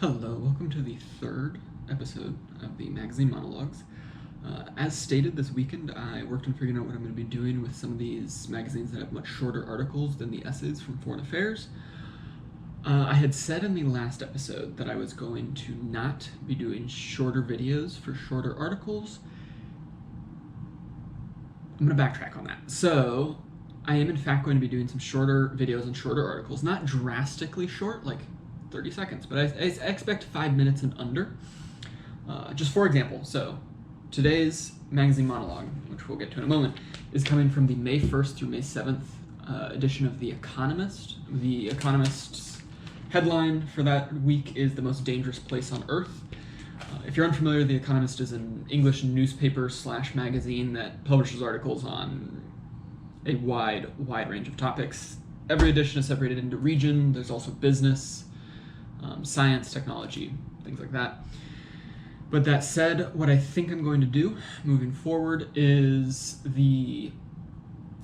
Hello, welcome to the third episode of the magazine monologues. As stated, this weekend I worked on figuring out what I'm going to be doing with some of these magazines that have much shorter articles than the essays from Foreign Affairs. I had said in the last episode that I was going to not be doing shorter videos for shorter articles. I'm going to backtrack on that. So, I am in fact going to be doing some shorter videos and shorter articles, not drastically short, like 30 seconds, but I expect 5 minutes and under. Just for example, so today's magazine monologue, which we'll get to in a moment, is coming from the May 1st through May 7th edition of The Economist. The Economist's headline for that week is "The Most Dangerous Place on Earth." If you're unfamiliar, The Economist is an English newspaper / magazine that publishes articles on a wide range of topics. Every edition is separated into region. There's also business, science, technology, things like that. But that said, what I think I'm going to do moving forward is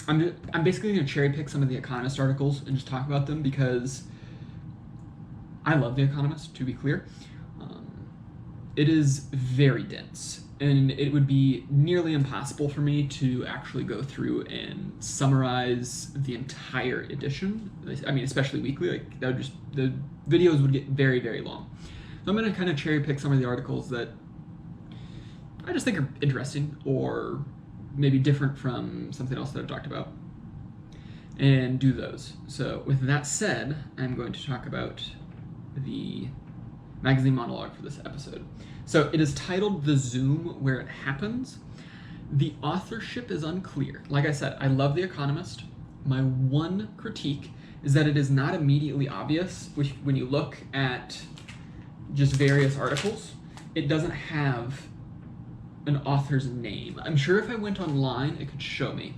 I'm basically going to cherry pick some of the Economist articles and just talk about them because I love The Economist, to be clear. It is very dense, and it would be nearly impossible for me to actually go through and summarize the entire edition. I mean, especially weekly, like that would just, the videos would get very long. So I'm going to kind of cherry pick some of the articles that I just think are interesting or maybe different from something else that I've talked about and do those. So with that said, I'm going to talk about the magazine monologue for this episode. So it is titled "The Zoom Where It Happens." The authorship is unclear. Like I said, I love The Economist. My one critique is that it is not immediately obvious when you look at just various articles. It doesn't have an author's name. I'm sure if I went online, it could show me.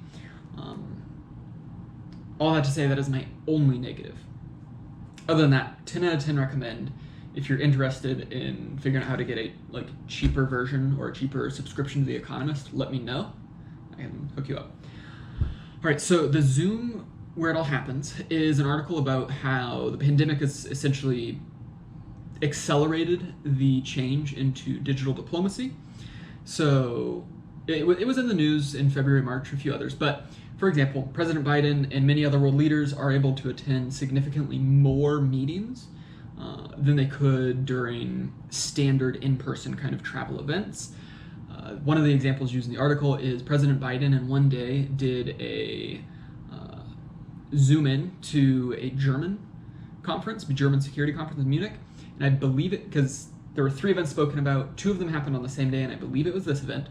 All that to say, that is my only negative. Other than that, 10 out of 10 recommend. If you're interested in figuring out how to get a cheaper version or a cheaper subscription to The Economist, let me know. I can hook you up. All right, so The Zoom Where It All Happens is an article about how the pandemic has essentially accelerated the change into digital diplomacy. So it was in the news in February, March, a few others, but for example, President Biden and many other world leaders are able to attend significantly more meetings than they could during standard in-person kind of travel events. One of the examples used in the article is President Biden in one day did a zoom in to a German security conference in Munich, and I believe it, because there were 3 events spoken about, 2 of them happened on the same day, and I believe it was this event.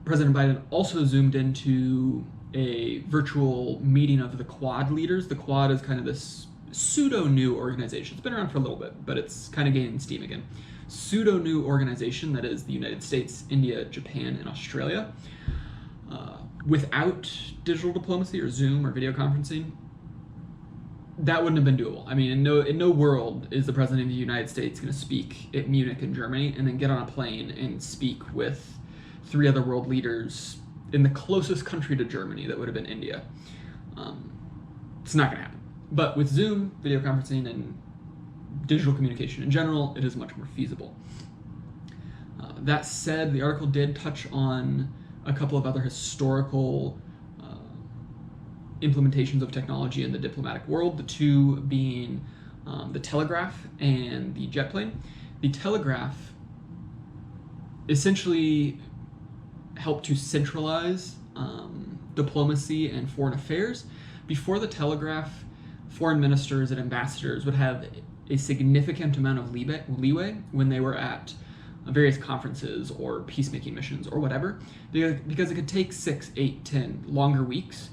President Biden also zoomed into a virtual meeting of the Quad leaders. The Quad is kind of this pseudo-new organization. It's been around for a little bit, but it's kind of gaining steam again. Pseudo-new organization that is the United States, India, Japan, and Australia. Without digital diplomacy or Zoom or video conferencing, that wouldn't have been doable. I mean, in no world is the President of the United States going to speak at Munich in Germany and then get on a plane and speak with 3 other world leaders in the closest country to Germany, that would have been India. It's not going to happen. But with Zoom, video conferencing, and digital communication in general, it is much more feasible. That said, the article did touch on a couple of other historical implementations of technology in the diplomatic world, the 2 being the telegraph and the jet plane. The telegraph essentially helped to centralize diplomacy and foreign affairs. Before the telegraph, foreign ministers and ambassadors would have a significant amount of leeway when they were at various conferences or peacemaking missions or whatever, because it could take 6, 8, 10 longer weeks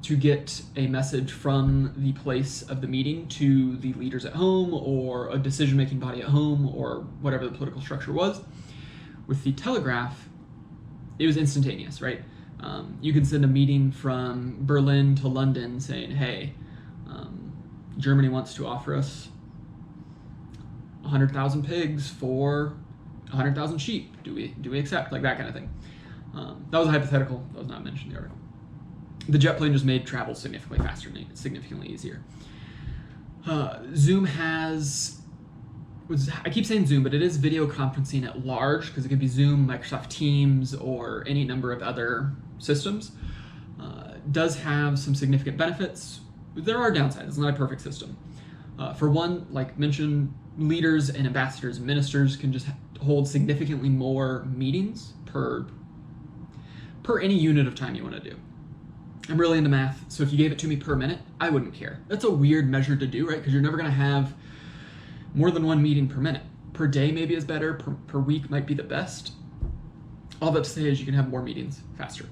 to get a message from the place of the meeting to the leaders at home or a decision-making body at home or whatever the political structure was. With the telegraph, it was instantaneous, right? You could send a meeting from Berlin to London saying, hey, Germany wants to offer us 100,000 pigs for 100,000 sheep. Do we accept? Like that kind of thing. That was a hypothetical. That was not mentioned in the article. The jet plane just made travel significantly faster and significantly easier. Zoom has, I keep saying Zoom, but it is video conferencing at large, because it could be Zoom, Microsoft Teams, or any number of other systems. Does have some significant benefits. There are downsides. It's not a perfect system. For one, like mentioned, leaders and ambassadors and ministers can just hold significantly more meetings per any unit of time you want to do. I'm really into math, so if you gave it to me per minute, I wouldn't care. That's a weird measure to do, right? Because you're never going to have more than one meeting per minute. Per day maybe is better, per week might be the best. All that to say is you can have more meetings faster.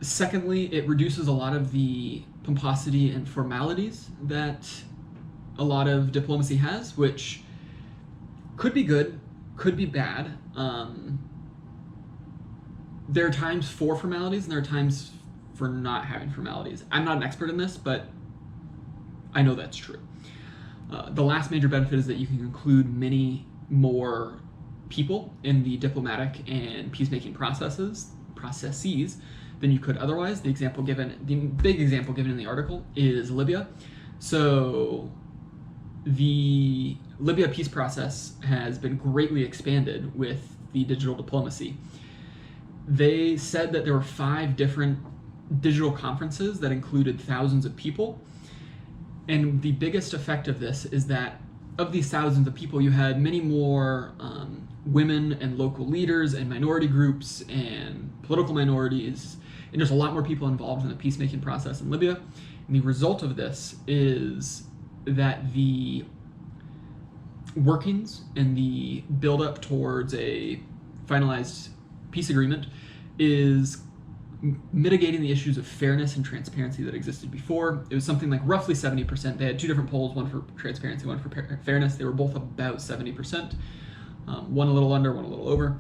Secondly, it reduces a lot of the pomposity and formalities that a lot of diplomacy has, which could be good, could be bad. There are times for formalities and there are times for not having formalities. I'm not an expert in this, but I know that's true. The last major benefit is that you can include many more people in the diplomatic and peacemaking processes than you could otherwise. The big example given in the article is Libya. So the Libya peace process has been greatly expanded with the digital diplomacy. They said that there were 5 different digital conferences that included thousands of people. And the biggest effect of this is that of these thousands of people, you had many more women and local leaders and minority groups and political minorities, and there's a lot more people involved in the peacemaking process in Libya. And the result of this is that the workings and the buildup towards a finalized peace agreement is mitigating the issues of fairness and transparency that existed before. It was something like roughly 70%. They had 2 different polls, one for transparency, one for fairness. They were both about 70%. One a little under, one a little over.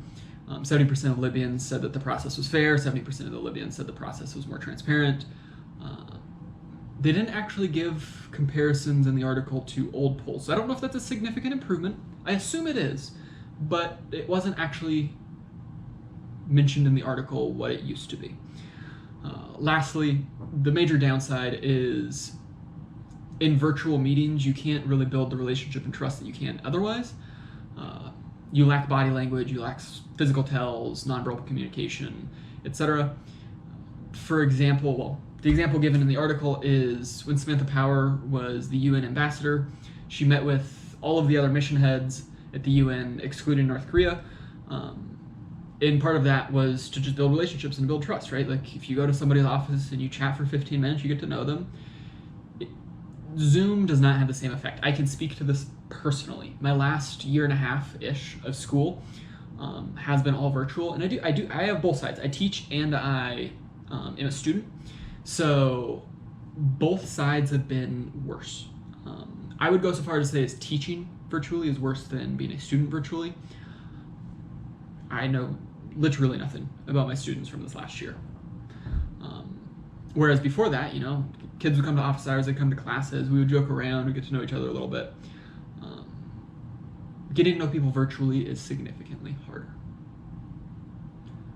70% of Libyans said that the process was fair. 70% of the Libyans said the process was more transparent. They didn't actually give comparisons in the article to old polls. So I don't know if that's a significant improvement. I assume it is, but it wasn't actually mentioned in the article what it used to be. Lastly, the major downside is in virtual meetings, you can't really build the relationship and trust that you can otherwise. You lack body language, you lack physical tells, nonverbal communication, etc. For example, the example given in the article is when Samantha Power was the UN ambassador, she met with all of the other mission heads at the UN, excluding North Korea. And part of that was to just build relationships and build trust, right? Like if you go to somebody's office and you chat for 15 minutes, you get to know them. Zoom does not have the same effect. I can speak to this personally. My last year and a half-ish of school has been all virtual, and I have both sides. I teach and I am a student, so both sides have been worse. I would go so far as to say as teaching virtually is worse than being a student virtually. I know literally nothing about my students from this last year. Whereas before that, kids would come to office hours, they'd come to classes, we would joke around, we'd get to know each other a little bit. Getting to know people virtually is significantly harder.